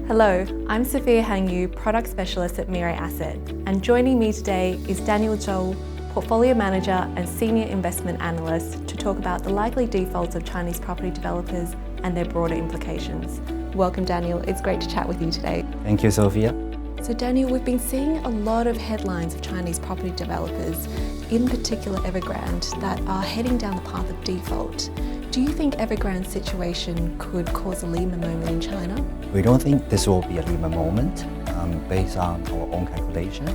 Hello, I'm Sophia Hangyu, Product Specialist at Mirae Asset, and joining me today is Zhou, Portfolio Manager and Senior Investment Analyst, to talk about the likely defaults of Chinese property developers and their broader implications. Welcome, Daniel. It's great to chat with you today. Thank you, Sophia. So, Daniel, we've been seeing a lot of headlines of Chinese property developers, in particular Evergrande, that are heading down the path of default. Do you think Evergrande's situation could cause a Lehman moment in China? We don't think this will be a Lehman moment. Based on our own calculation,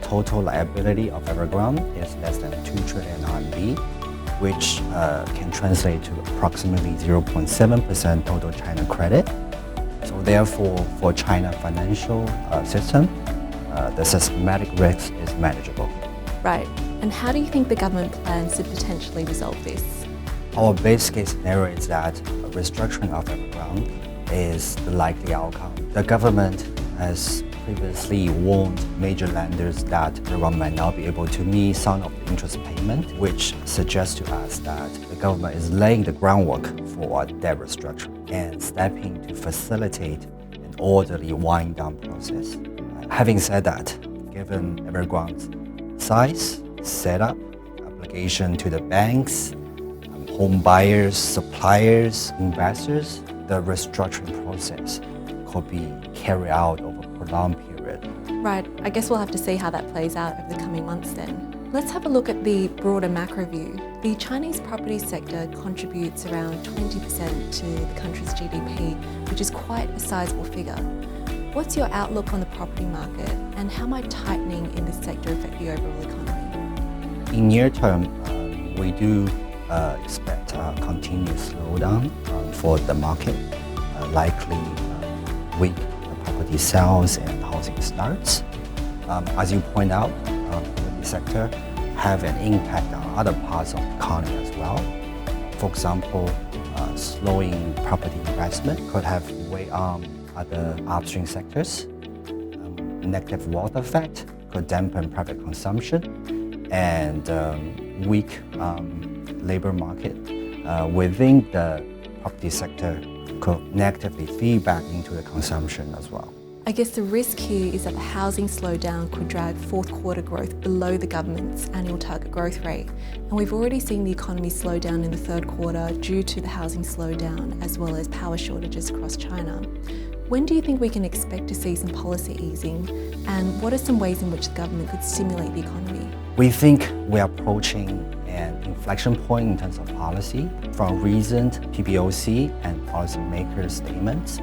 total liability of Evergrande is less than 2 trillion RMB, which can translate to approximately 0.7% total China credit. So therefore, for China financial system, the systematic risk is manageable. Right. And how do you think the government plans to potentially resolve this? Our base case scenario is that a restructuring of Evergrande is the likely outcome. The government has previously warned major lenders that Evergrande might not be able to meet some of the interest payment, which suggests to us that the government is laying the groundwork for a debt restructuring and stepping to facilitate an orderly wind down process. Having said that, given Evergrande's size, setup, obligation to the banks, home buyers, suppliers, investors, the restructuring process could be carried out over a prolonged period. Right, I guess we'll have to see how that plays out over the coming months then. Let's have a look at the broader macro view. The Chinese property sector contributes around 20% to the country's GDP, which is quite a sizable figure. What's your outlook on the property market, and how might tightening in this sector affect the overall economy? In near term, we do expect a continuous slowdown for the market, likely weak property sales and housing starts. As you point out, the property sector have an impact on other parts of the economy as well. For example, slowing property investment could have weighed on other upstream sectors. Negative water effect could dampen private consumption, and weak labor market within the property sector could negatively feed back into the consumption as well. I guess the risk here is that the housing slowdown could drag fourth quarter growth below the government's annual target growth rate. And we've already seen the economy slow down in the third quarter due to the housing slowdown as well as power shortages across China. When do you think we can expect to see some policy easing? And what are some ways in which the government could stimulate the economy? We think we're approaching an inflection point in terms of policy. From recent PBOC and policymakers' statements,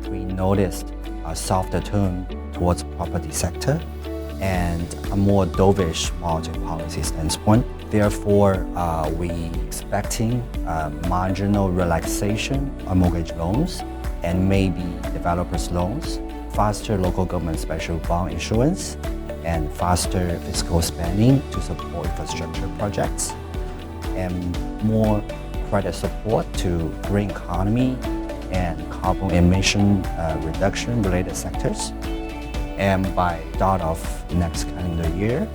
we noticed a softer tone towards the property sector and a more dovish monetary policy standpoint. Therefore, we expecting marginal relaxation on mortgage loans and maybe developers' loans, faster local government special bond issuance, and faster fiscal spending to support infrastructure projects, and more credit support to green economy and carbon emission reduction related sectors. And by start of next calendar year,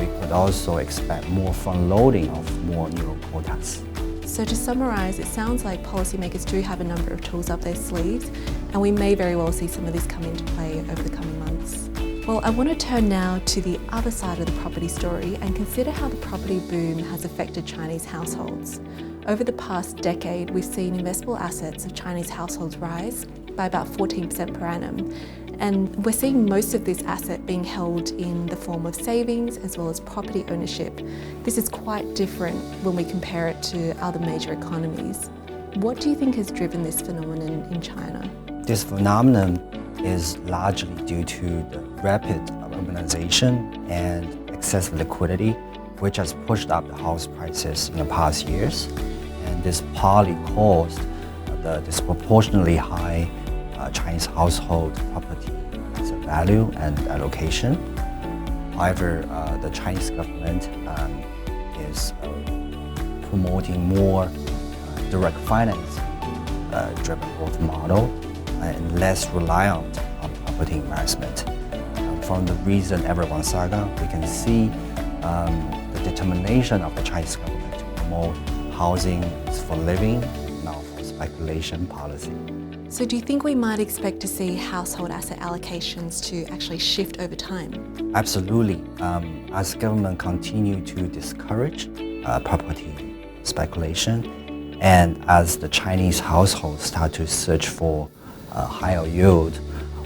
we could also expect more front loading of more new quotas. So to summarise, it sounds like policymakers do have a number of tools up their sleeves, and we may very well see some of this come into play over the coming months. Well, I want to turn now to the other side of the property story and consider how the property boom has affected Chinese households. Over the past decade, we've seen investable assets of Chinese households rise by about 14% per annum. And we're seeing most of this asset being held in the form of savings as well as property ownership. This is quite different when we compare it to other major economies. What do you think has driven this phenomenon in China? This phenomenon is largely due to the rapid urbanization and excessive liquidity, which has pushed up the house prices in the past years. And this partly caused the disproportionately high Chinese household property asset value and allocation. However, the Chinese government is promoting more direct finance driven growth model and less reliant on property investment. From the recent Evergrande saga, we can see the determination of the Chinese government to promote housing for living, not for speculation policy. So do you think we might expect to see household asset allocations to actually shift over time? Absolutely. As government continue to discourage property speculation, and as the Chinese households start to search for higher yield,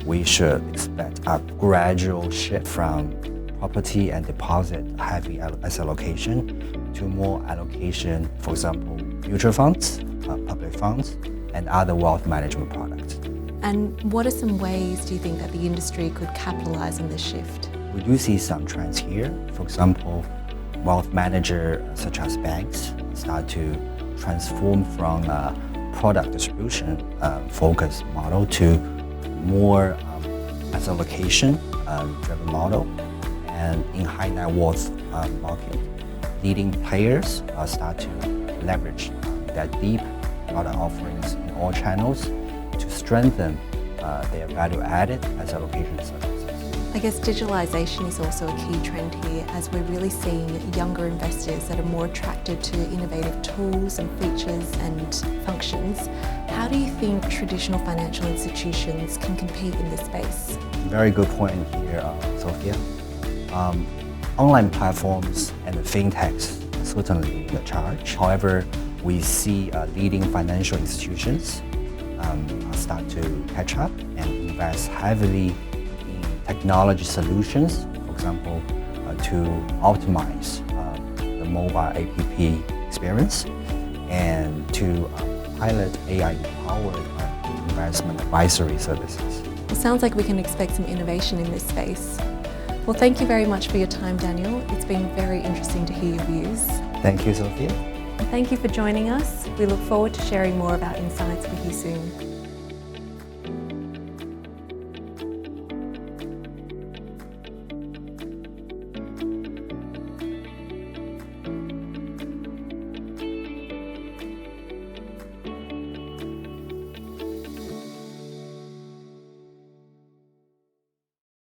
we should expect a gradual shift from property and deposit heavy asset allocation to more allocation, for example, mutual funds, public funds, and other wealth management products. And what are some ways do you think that the industry could capitalize on this shift? We do see some trends here. For example, wealth managers such as banks start to transform from a product distribution focused model to more asset allocation driven model. And in high net worth market, leading players start to leverage that deep product offerings in all channels to strengthen their value-added asset allocation services. I guess digitalization is also a key trend here, as we're really seeing younger investors that are more attracted to innovative tools and features and functions. How do you think traditional financial institutions can compete in this space? Very good point here, Sophia. Online platforms and the fintechs certainly lead the charge. However, we see leading financial institutions start to catch up and invest heavily in technology solutions, for example, to optimize the mobile app experience and to pilot AI-powered investment advisory services. It sounds like we can expect some innovation in this space. Well, thank you very much for your time, Daniel. It's been very interesting to hear your views. Thank you, Sophia. Thank you for joining us. We look forward to sharing more of our insights with you soon.